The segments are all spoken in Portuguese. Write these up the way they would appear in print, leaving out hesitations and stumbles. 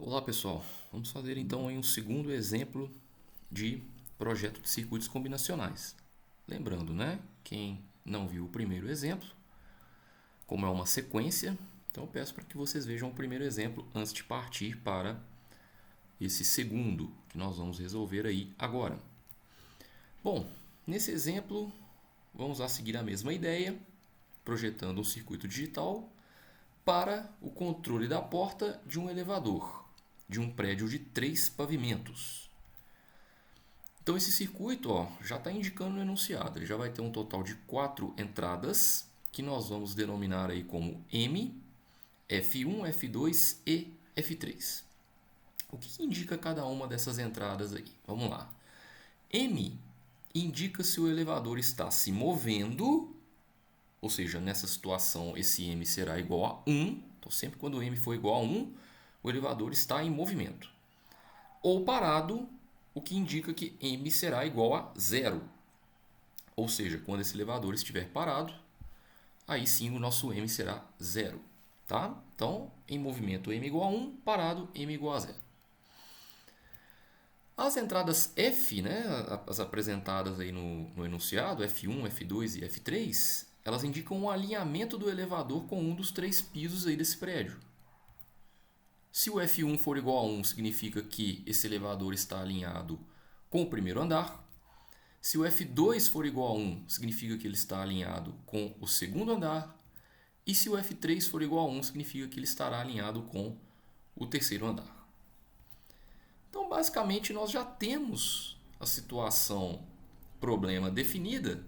Olá pessoal, vamos fazer então aí um segundo exemplo de projeto de circuitos combinacionais. Lembrando, né? Quem não viu o primeiro exemplo, como é uma sequência, então eu peço para que vocês vejam o primeiro exemplo antes de partir para esse segundo que nós vamos resolver aí agora. Bom, nesse exemplo vamos a seguir a mesma ideia, projetando um circuito digital para o controle da porta de um elevador de um prédio de 3 pavimentos. Então esse circuito já está indicando no enunciado, ele já vai ter um total de 4 entradas, que nós vamos denominar aí como M, F1, F2 e F3. O que indica cada uma dessas entradas aí? Vamos lá. M indica se o elevador está se movendo, ou seja, nessa situação esse M será igual a 1. Então sempre quando M for igual a 1, o elevador está em movimento. Ou parado, o que indica que M será igual a 0. Ou seja, quando esse elevador estiver parado, aí sim o nosso M será 0. Tá? Então, em movimento M igual a 1, parado M igual a 0. As entradas F, né, as apresentadas aí no enunciado, F1, F2 e F3, elas indicam o alinhamento do elevador com um dos 3 pisos aí desse prédio. Se o F1 for igual a 1, significa que esse elevador está alinhado com o primeiro andar. Se o F2 for igual a 1, significa que ele está alinhado com o segundo andar. E se o F3 for igual a 1, significa que ele estará alinhado com o terceiro andar. Então, basicamente, nós já temos a situação problema definida,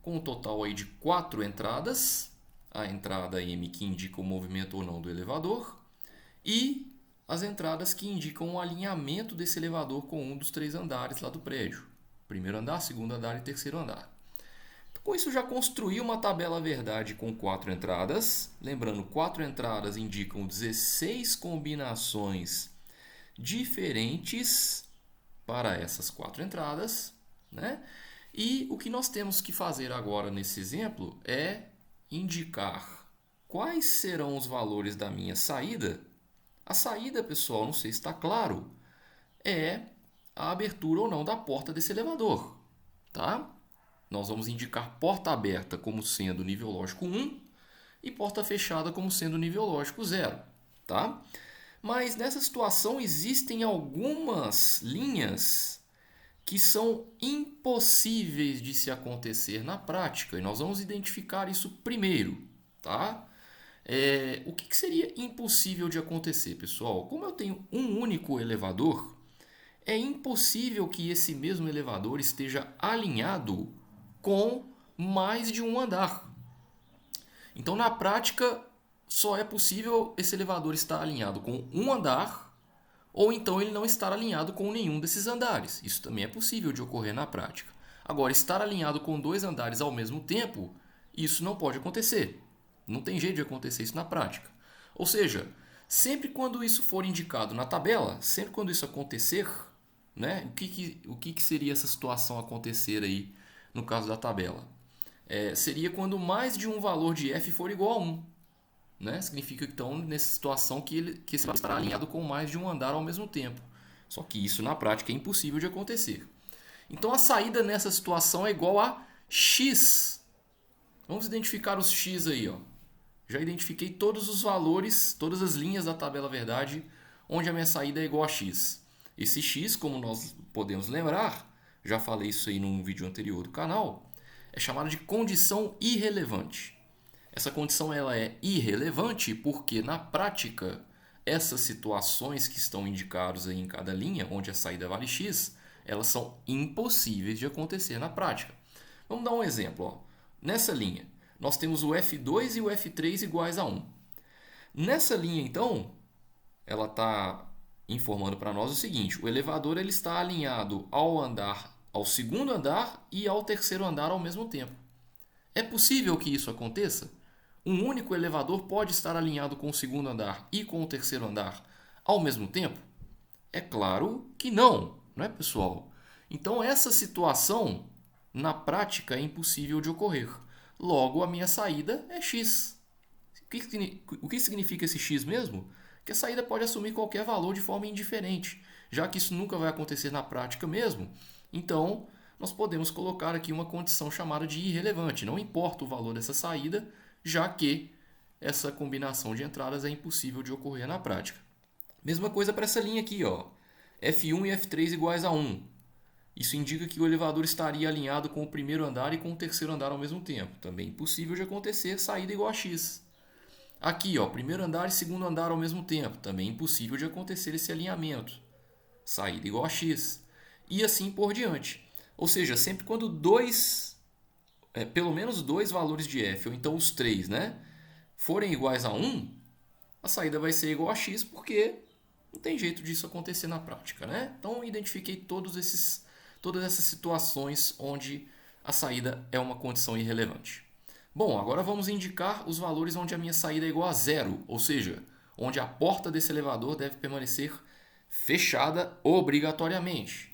com um total aí de 4 entradas. A entrada M que indica o movimento ou não do elevador. E as entradas que indicam o alinhamento desse elevador com um dos 3 andares lá do prédio. Primeiro andar, segundo andar e terceiro andar. Então, com isso já construí uma tabela verdade com 4 entradas. Lembrando, 4 entradas indicam 16 combinações diferentes para essas 4 entradas, né? E o que nós temos que fazer agora nesse exemplo é indicar quais serão os valores da minha saída. A saída, pessoal, não sei se está claro, é a abertura ou não da porta desse elevador, tá? Nós vamos indicar porta aberta como sendo nível lógico 1 e porta fechada como sendo nível lógico 0, tá? Mas nessa situação existem algumas linhas que são impossíveis de se acontecer na prática e nós vamos identificar isso primeiro, tá? O que seria impossível de acontecer, pessoal? Como eu tenho um único elevador, é impossível que esse mesmo elevador esteja alinhado com mais de um andar. Então, na prática, só é possível esse elevador estar alinhado com um andar ou então ele não estar alinhado com nenhum desses andares. Isso também é possível de ocorrer na prática. Agora, estar alinhado com 2 andares ao mesmo tempo, isso não pode acontecer. Não tem jeito de acontecer isso na prática. Ou seja, sempre quando isso for indicado na tabela, sempre quando isso acontecer, né, o que seria essa situação acontecer aí no caso da tabela? Seria quando mais de um valor de f for igual a 1. Né? Significa então, nessa situação, que esse valor estará alinhado com mais de um andar ao mesmo tempo. Só que isso na prática é impossível de acontecer. Então a saída nessa situação é igual a x. Vamos identificar os x aí. Já identifiquei todos os valores, todas as linhas da tabela verdade, onde a minha saída é igual a x. Esse x, como nós podemos lembrar, já falei isso aí num vídeo anterior do canal, é chamado de condição irrelevante. Essa condição ela é irrelevante porque, na prática, essas situações que estão indicadas aí em cada linha, onde a saída vale x, elas são impossíveis de acontecer na prática. Vamos dar um exemplo. Nessa linha, nós temos o F2 e o F3 iguais a 1. Nessa linha, então, ela está informando para nós o seguinte: o elevador ele está alinhado ao segundo andar e ao terceiro andar ao mesmo tempo. É possível que isso aconteça? Um único elevador pode estar alinhado com o segundo andar e com o terceiro andar ao mesmo tempo? É claro que não, não é, pessoal? Então, essa situação, na prática, é impossível de ocorrer. Logo, a minha saída é x. O que significa esse x mesmo? que a saída pode assumir qualquer valor de forma indiferente, já que isso nunca vai acontecer na prática mesmo. Então, nós podemos colocar aqui uma condição chamada de irrelevante. Não importa o valor dessa saída, já que essa combinação de entradas é impossível de ocorrer na prática. Mesma coisa para essa linha aqui, ó. F1 e F3 iguais a 1. Isso indica que o elevador estaria alinhado com o primeiro andar e com o terceiro andar ao mesmo tempo. Também impossível de acontecer saída igual a x. Aqui, ó, primeiro andar e segundo andar ao mesmo tempo. Também impossível de acontecer esse alinhamento. Saída igual a x. E assim por diante. Ou seja, sempre quando pelo menos dois valores de f, ou então os três, né, forem iguais a 1, a saída vai ser igual a x, porque não tem jeito disso acontecer na prática, né? Então, identifiquei todas essas situações onde a saída é uma condição irrelevante. Bom, agora vamos indicar os valores onde a minha saída é igual a zero, ou seja, onde a porta desse elevador deve permanecer fechada obrigatoriamente.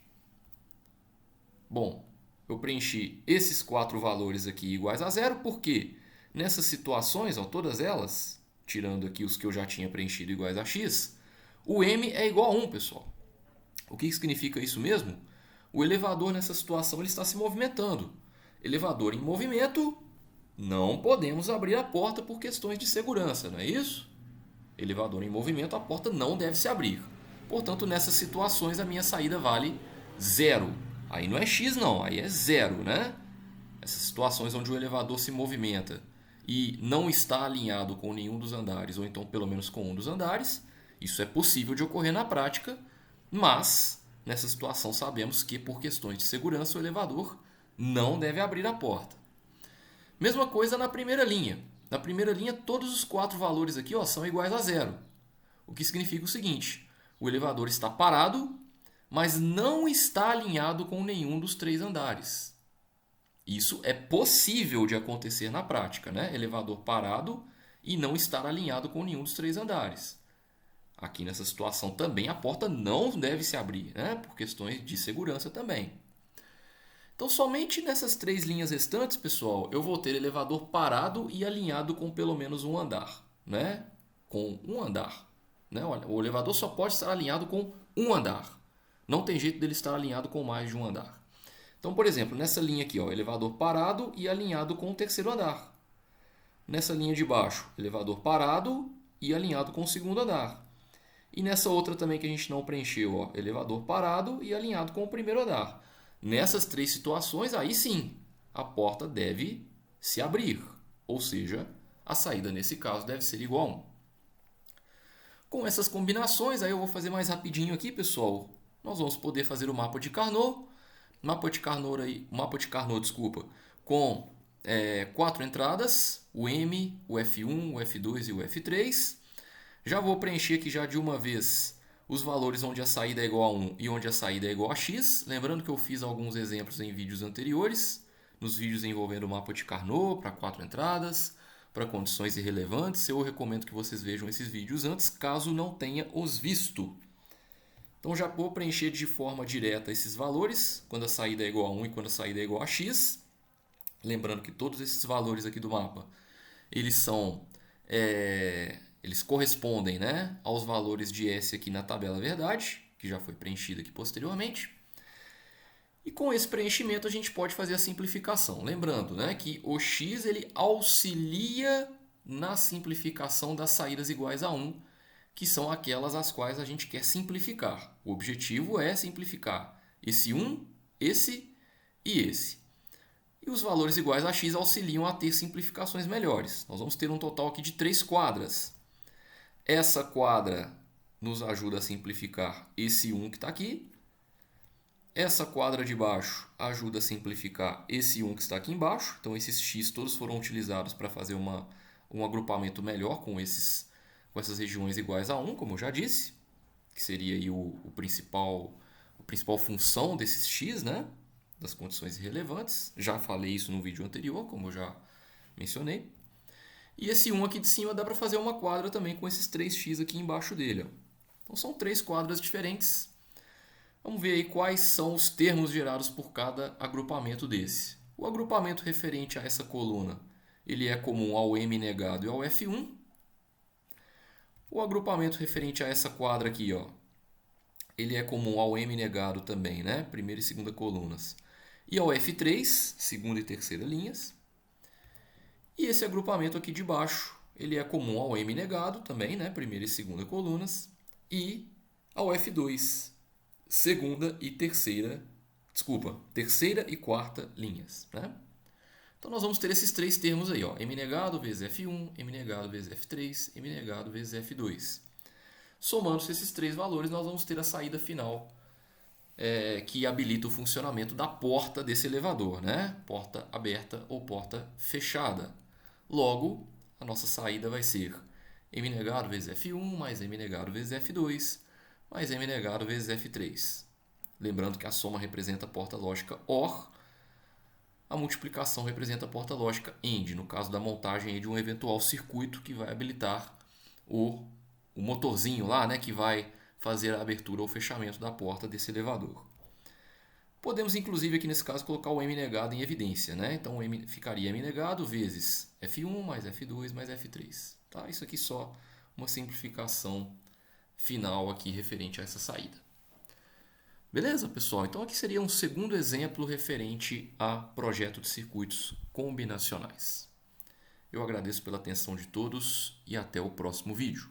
Bom, eu preenchi esses 4 valores aqui iguais a zero, porque nessas situações, ó, todas elas, tirando aqui os que eu já tinha preenchido iguais a x, o m é igual a 1, pessoal. O que significa isso mesmo? O elevador nessa situação ele está se movimentando. Elevador em movimento, não podemos abrir a porta por questões de segurança, não é isso? Elevador em movimento, a porta não deve se abrir. Portanto, nessas situações a minha saída vale zero. Aí não é x não, aí é zero, né? Essas situações onde o elevador se movimenta e não está alinhado com nenhum dos andares, ou então pelo menos com um dos andares, isso é possível de ocorrer na prática, mas nessa situação sabemos que por questões de segurança o elevador não deve abrir a porta. Mesma coisa na primeira linha. Na primeira linha todos os 4 valores aqui, ó, são iguais a zero. O que significa o seguinte: o elevador está parado, mas não está alinhado com nenhum dos 3 andares. Isso é possível de acontecer na prática, né? Elevador parado e não estar alinhado com nenhum dos 3 andares. Aqui nessa situação também a porta não deve se abrir, né? Por questões de segurança também. Então, somente nessas 3 linhas restantes, pessoal, eu vou ter elevador parado e alinhado com pelo menos um andar, né? Com um andar. Né? Olha, o elevador só pode estar alinhado com um andar. Não tem jeito dele estar alinhado com mais de um andar. Então, por exemplo, nessa linha aqui, ó, elevador parado e alinhado com o terceiro andar. Nessa linha de baixo, elevador parado e alinhado com o segundo andar. E nessa outra também que a gente não preencheu, ó, elevador parado e alinhado com o primeiro andar. Nessas 3 situações, aí sim, a porta deve se abrir. Ou seja, a saída nesse caso deve ser igual a 1. Com essas combinações, aí eu vou fazer mais rapidinho aqui, pessoal. Nós vamos poder fazer o mapa de Carnot. Mapa de Carnot, desculpa, com 4 entradas, o M, o F1, o F2 e o F3. Já vou preencher aqui já de uma vez os valores onde a saída é igual a 1 e onde a saída é igual a x. Lembrando que eu fiz alguns exemplos em vídeos anteriores, nos vídeos envolvendo o mapa de Carnot para 4 entradas, para condições irrelevantes. Eu recomendo que vocês vejam esses vídeos antes, caso não tenha os visto. Então já vou preencher de forma direta esses valores, quando a saída é igual a 1 e quando a saída é igual a x. Lembrando que todos esses valores aqui do mapa, eles correspondem, né, aos valores de S aqui na tabela verdade, que já foi preenchida aqui posteriormente. E com esse preenchimento a gente pode fazer a simplificação. Lembrando, né, que o x ele auxilia na simplificação das saídas iguais a 1, que são aquelas as quais a gente quer simplificar. O objetivo é simplificar esse 1, esse e esse. E os valores iguais a x auxiliam a ter simplificações melhores. Nós vamos ter um total aqui de 3 quadras. Essa quadra nos ajuda a simplificar esse 1 que está aqui. Essa quadra de baixo ajuda a simplificar esse 1 que está aqui embaixo. Então, esses x todos foram utilizados para fazer um agrupamento melhor com essas regiões iguais a 1, como eu já disse, que seria aí a principal função desses x, né? Das condições irrelevantes. Já falei isso no vídeo anterior, como eu já mencionei. E esse 1 aqui de cima dá para fazer uma quadra também com esses 3x aqui embaixo dele. Ó. Então são 3 quadras diferentes. Vamos ver aí quais são os termos gerados por cada agrupamento desse. O agrupamento referente a essa coluna ele é comum ao M negado e ao F1. O agrupamento referente a essa quadra aqui, ó, ele é comum ao M negado também, né? Primeira e segunda colunas. E ao F3, segunda e terceira linhas. E esse agrupamento aqui de baixo, ele é comum ao M negado também, né? Primeira e segunda colunas. E ao F2, segunda e terceira, terceira e quarta linhas, né? Então nós vamos ter esses três termos aí, ó, M negado vezes F1, M negado vezes F3, M negado vezes F2. Somando-se esses três valores, nós vamos ter a saída final que habilita o funcionamento da porta desse elevador, né? Porta aberta ou porta fechada. Logo, a nossa saída vai ser M negado vezes F1 mais M negado vezes F2 mais M negado vezes F3. Lembrando que a soma representa a porta lógica OR, a multiplicação representa a porta lógica AND, no caso da montagem de um eventual circuito que vai habilitar o motorzinho lá, né, que vai fazer a abertura ou fechamento da porta desse elevador. Podemos, inclusive, aqui nesse caso, colocar o M negado em evidência, né? Então, ficaria M negado vezes F1 mais F2 mais F3. Tá? Isso aqui só uma simplificação final aqui referente a essa saída. Beleza, pessoal? Então, aqui seria um segundo exemplo referente a projeto de circuitos combinacionais. Eu agradeço pela atenção de todos e até o próximo vídeo.